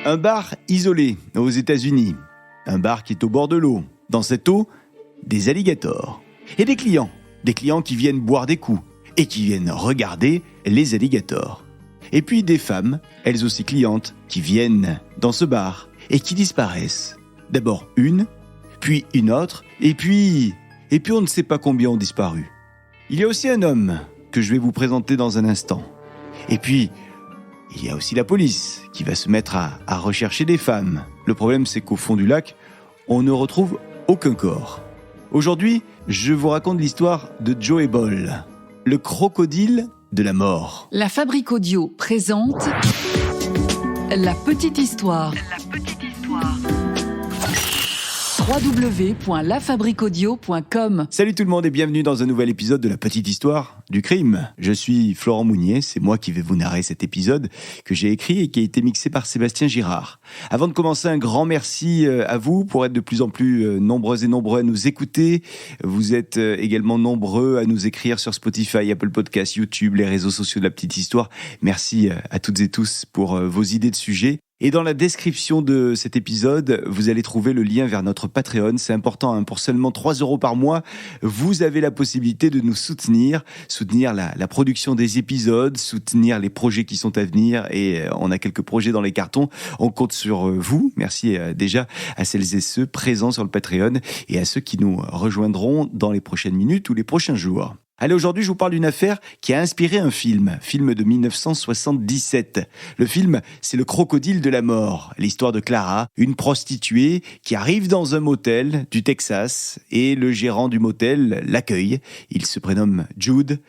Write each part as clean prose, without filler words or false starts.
Un bar isolé aux États-Unis. Un bar qui est au bord de l'eau. Dans cette eau, des alligators. Et des clients qui viennent boire des coups et qui viennent regarder les alligators. Et puis des femmes, elles aussi clientes, qui viennent dans ce bar et qui disparaissent. D'abord une, puis une autre, et puis on ne sait pas combien ont disparu. Il y a aussi un homme que je vais vous présenter dans un instant. Et puis, il y a aussi la police qui va se mettre à rechercher des femmes. Le problème, c'est qu'au fond du lac, on ne retrouve aucun corps. Aujourd'hui, je vous raconte l'histoire de Joey Ball, le crocodile de la mort. La Fabrique Audio présente La Petite Histoire. www.lafabriqueaudio.com. Salut tout le monde et bienvenue dans un nouvel épisode de La Petite Histoire du crime. Je suis Florent Mounier, c'est moi qui vais vous narrer cet épisode que j'ai écrit et qui a été mixé par Sébastien Girard. Avant de commencer, un grand merci à vous pour être de plus en plus nombreuses et nombreux à nous écouter. Vous êtes également nombreux à nous écrire sur Spotify, Apple Podcasts, YouTube, les réseaux sociaux de La Petite Histoire. Merci à toutes et tous pour vos idées de sujets. Et dans la description de cet épisode, vous allez trouver le lien vers notre Patreon. C'est important, pour seulement 3 € par mois, vous avez la possibilité de nous soutenir la production des épisodes, soutenir les projets qui sont à venir. Et on a quelques projets dans les cartons. On compte sur vous. Merci déjà à celles et ceux présents sur le Patreon et à ceux qui nous rejoindront dans les prochaines minutes ou les prochains jours. Allez, aujourd'hui, je vous parle d'une affaire qui a inspiré un film de 1977. Le film, c'est Le Crocodile de la mort, l'histoire de Clara, une prostituée qui arrive dans un motel du Texas et le gérant du motel l'accueille. Il se prénomme Jude.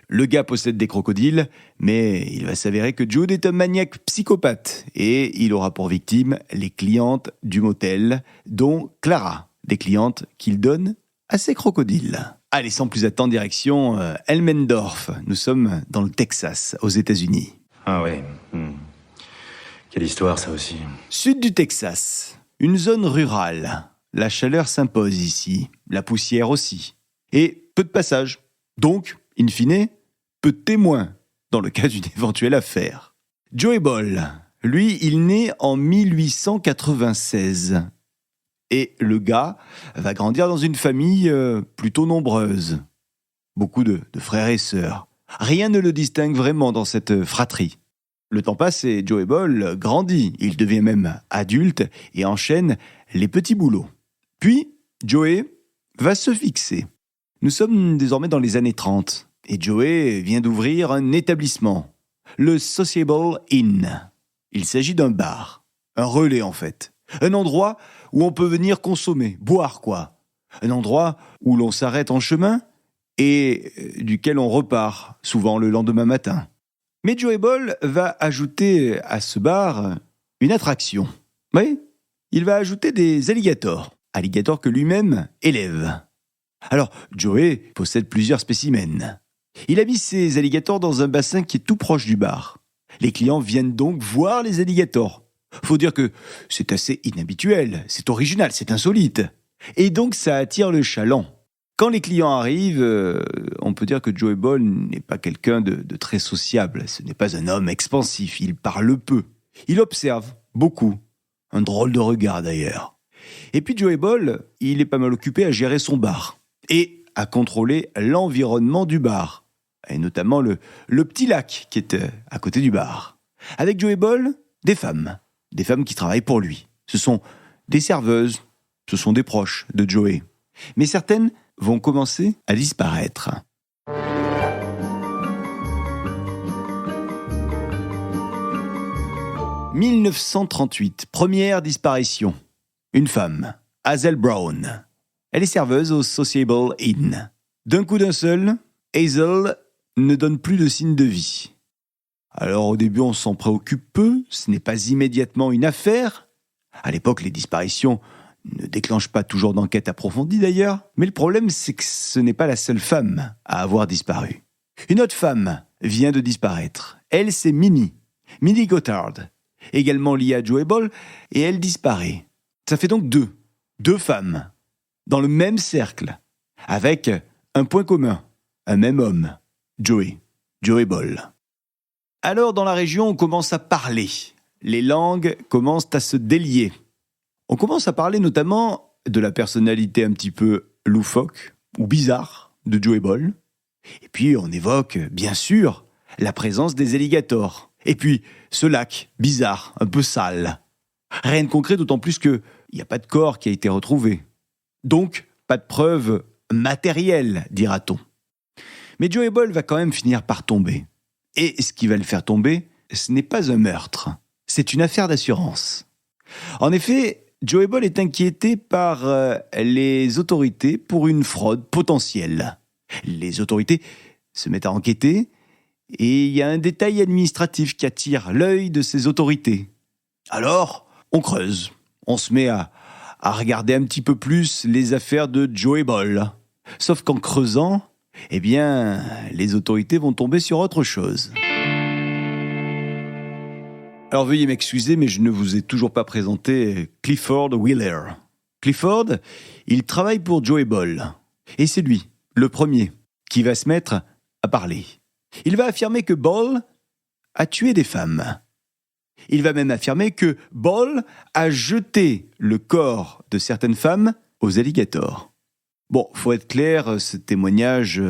Le gars possède des crocodiles, mais il va s'avérer que Jude est un maniaque psychopathe et il aura pour victime les clientes du motel, dont Clara, des clientes qu'il donne à ses crocodiles. Allez, sans plus attendre, direction Elmendorf. Nous sommes dans le Texas, aux États-Unis. Ah ouais. Quelle histoire, ça aussi. Sud du Texas, une zone rurale. La chaleur s'impose ici, la poussière aussi. Et peu de passages. Donc, in fine, peu de témoins, dans le cas d'une éventuelle affaire. Joey Ball, lui, il naît en 1896. Et le gars va grandir dans une famille plutôt nombreuse. Beaucoup de frères et sœurs. Rien ne le distingue vraiment dans cette fratrie. Le temps passe et Joey Ball grandit. Il devient même adulte et enchaîne les petits boulots. Puis, Joey va se fixer. Nous sommes désormais dans les années 30. Et Joey vient d'ouvrir un établissement. Le Sociable Inn. Il s'agit d'un bar. Un relais en fait. Un endroit où on peut venir consommer, boire quoi. Un endroit où l'on s'arrête en chemin et duquel on repart, souvent le lendemain matin. Mais Joey Ball va ajouter à ce bar une attraction. Oui, il va ajouter des alligators que lui-même élève. Alors, Joey possède plusieurs spécimens. Il a mis ces alligators dans un bassin qui est tout proche du bar. Les clients viennent donc voir les alligators. Faut dire que c'est assez inhabituel, c'est original, c'est insolite. Et donc ça attire le chaland. Quand les clients arrivent, on peut dire que Joey Ball n'est pas quelqu'un de très sociable. Ce n'est pas un homme expansif, il parle peu. Il observe beaucoup. Un drôle de regard d'ailleurs. Et puis Joey Ball, il est pas mal occupé à gérer son bar. Et à contrôler l'environnement du bar. Et notamment le petit lac qui est à côté du bar. Avec Joey Ball, des femmes qui travaillent pour lui. Ce sont des serveuses, ce sont des proches de Joey. Mais certaines vont commencer à disparaître. « 1938, première disparition. Une femme, Hazel Brown. Elle est serveuse au Sociable Inn. D'un coup d'un seul, Hazel ne donne plus de signe de vie. Alors au début on s'en préoccupe peu, ce n'est pas immédiatement une affaire. À l'époque les disparitions ne déclenchent pas toujours d'enquête approfondie d'ailleurs, mais le problème c'est que ce n'est pas la seule femme à avoir disparu. Une autre femme vient de disparaître. Elle c'est Minnie Gotthard, également liée à Joey Ball, et elle disparaît. Ça fait donc deux femmes, dans le même cercle, avec un point commun, un même homme, Joey Ball. Alors, dans la région, on commence à parler. les langues commencent à se délier. On commence à parler notamment de la personnalité un petit peu loufoque ou bizarre de Joey Ball. Et puis on évoque, bien sûr, la présence des alligators. Et puis ce lac bizarre, un peu sale. Rien de concret, d'autant plus qu'il n'y a pas de corps qui a été retrouvé. Donc, pas de preuves matérielles, dira-t-on. Mais Joey Ball va quand même finir par tomber. Et ce qui va le faire tomber, ce n'est pas un meurtre. C'est une affaire d'assurance. En effet, Joey Ball est inquiété par les autorités pour une fraude potentielle. Les autorités se mettent à enquêter et il y a un détail administratif qui attire l'œil de ces autorités. Alors, on creuse. On se met à regarder un petit peu plus les affaires de Joey Ball. Sauf qu'en creusant, eh bien, les autorités vont tomber sur autre chose. Alors veuillez m'excuser, mais je ne vous ai toujours pas présenté Clifford Wheeler. Clifford, il travaille pour Joey Ball. Et c'est lui, le premier, qui va se mettre à parler. Il va affirmer que Ball a tué des femmes. Il va même affirmer que Ball a jeté le corps de certaines femmes aux alligators. Bon, faut être clair, ce témoignage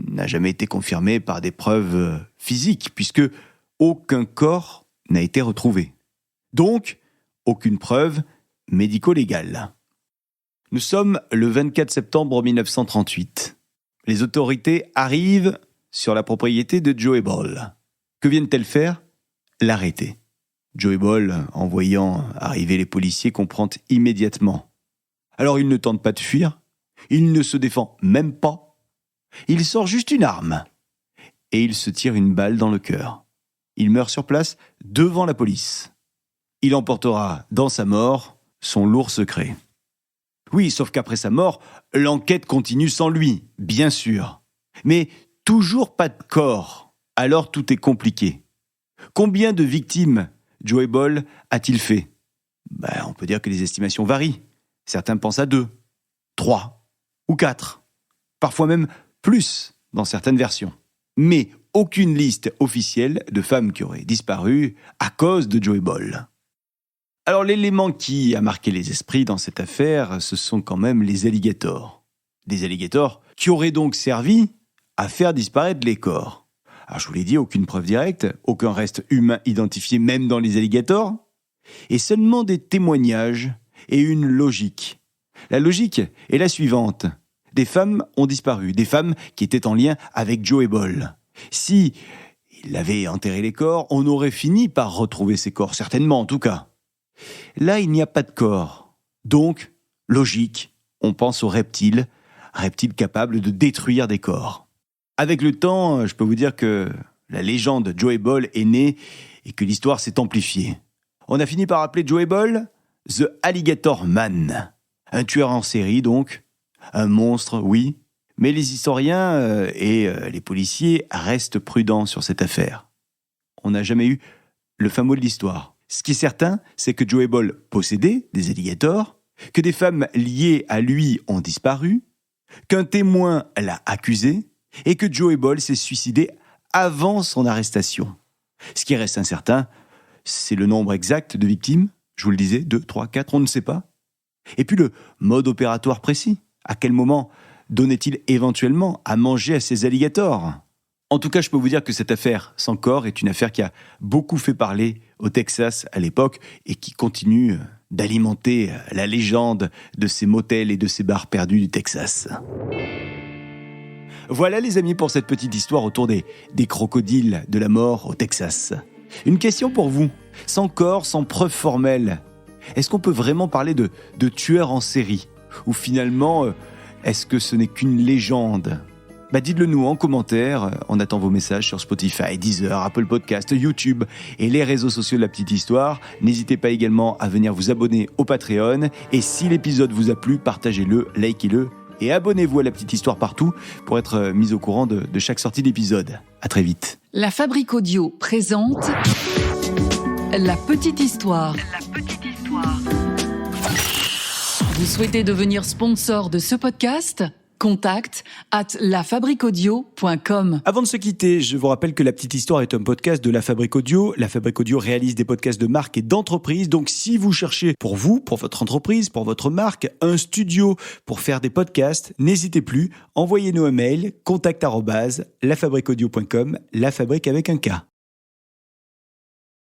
n'a jamais été confirmé par des preuves physiques, puisque aucun corps n'a été retrouvé. Donc, aucune preuve médico-légale. Nous sommes le 24 septembre 1938. Les autorités arrivent sur la propriété de Joey Ball. Que viennent-elles faire ? L'arrêter. Joey Ball, en voyant arriver les policiers, comprend immédiatement. Alors il ne tente pas de fuir, il ne se défend même pas. Il sort juste une arme et il se tire une balle dans le cœur. Il meurt sur place devant la police. Il emportera dans sa mort son lourd secret. Oui, sauf qu'après sa mort, l'enquête continue sans lui, bien sûr. Mais toujours pas de corps, alors tout est compliqué. Combien de victimes Joey Ball a-t-il fait ? On peut dire que les estimations varient. Certains pensent à 2, 3 ou 4. Parfois même plus dans certaines versions. Mais aucune liste officielle de femmes qui auraient disparu à cause de Joey Ball. Alors l'élément qui a marqué les esprits dans cette affaire, ce sont quand même les alligators. Des alligators qui auraient donc servi à faire disparaître les corps. Alors je vous l'ai dit, aucune preuve directe, aucun reste humain identifié même dans les alligators, et seulement des témoignages et une logique. La logique est la suivante. Des femmes ont disparu, des femmes qui étaient en lien avec Joey Ball. Si il avait enterré les corps, on aurait fini par retrouver ces corps, certainement en tout cas. Là, il n'y a pas de corps. Donc, logique, on pense aux reptiles capables de détruire des corps. Avec le temps, je peux vous dire que la légende Joey Ball est née et que l'histoire s'est amplifiée. On a fini par appeler Joey Ball The Alligator Man. Un tueur en série donc, un monstre, oui, mais les historiens et les policiers restent prudents sur cette affaire. On n'a jamais eu le fin mot de l'histoire. Ce qui est certain, c'est que Joey Ball possédait des alligators, que des femmes liées à lui ont disparu, qu'un témoin l'a accusé, et que Joey Ball s'est suicidé avant son arrestation. Ce qui reste incertain, c'est le nombre exact de victimes. Je vous le disais, 2, 3, 4, on ne sait pas. Et puis le mode opératoire précis. À quel moment donnait-il éventuellement à manger à ces alligators ? En tout cas, je peux vous dire que cette affaire sans corps est une affaire qui a beaucoup fait parler au Texas à l'époque et qui continue d'alimenter la légende de ces motels et de ces bars perdus du Texas. Voilà les amis pour cette petite histoire autour des crocodiles de la mort au Texas. Une question pour vous, sans corps, sans preuve formelle, est-ce qu'on peut vraiment parler de tueurs en série ? Ou finalement, est-ce que ce n'est qu'une légende ? Dites-le nous en commentaire, on attend vos messages sur Spotify, Deezer, Apple Podcast, YouTube et les réseaux sociaux de La Petite Histoire. N'hésitez pas également à venir vous abonner au Patreon et si l'épisode vous a plu, partagez-le, likez-le. Et abonnez-vous à La Petite Histoire partout pour être mis au courant de chaque sortie d'épisode. À très vite. La Fabrique Audio présente La Petite Histoire. La Petite Histoire. Vous souhaitez devenir sponsor de ce podcast ? contact@lafabriquaudio.com. Avant de se quitter, je vous rappelle que La Petite Histoire est un podcast de La Fabrique Audio. La Fabrique Audio réalise des podcasts de marque et d'entreprise. Donc, si vous cherchez pour vous, pour votre entreprise, pour votre marque, un studio pour faire des podcasts, n'hésitez plus. Envoyez-nous un mail, contact@lafabriqueaudio.com, la fabrique avec un K.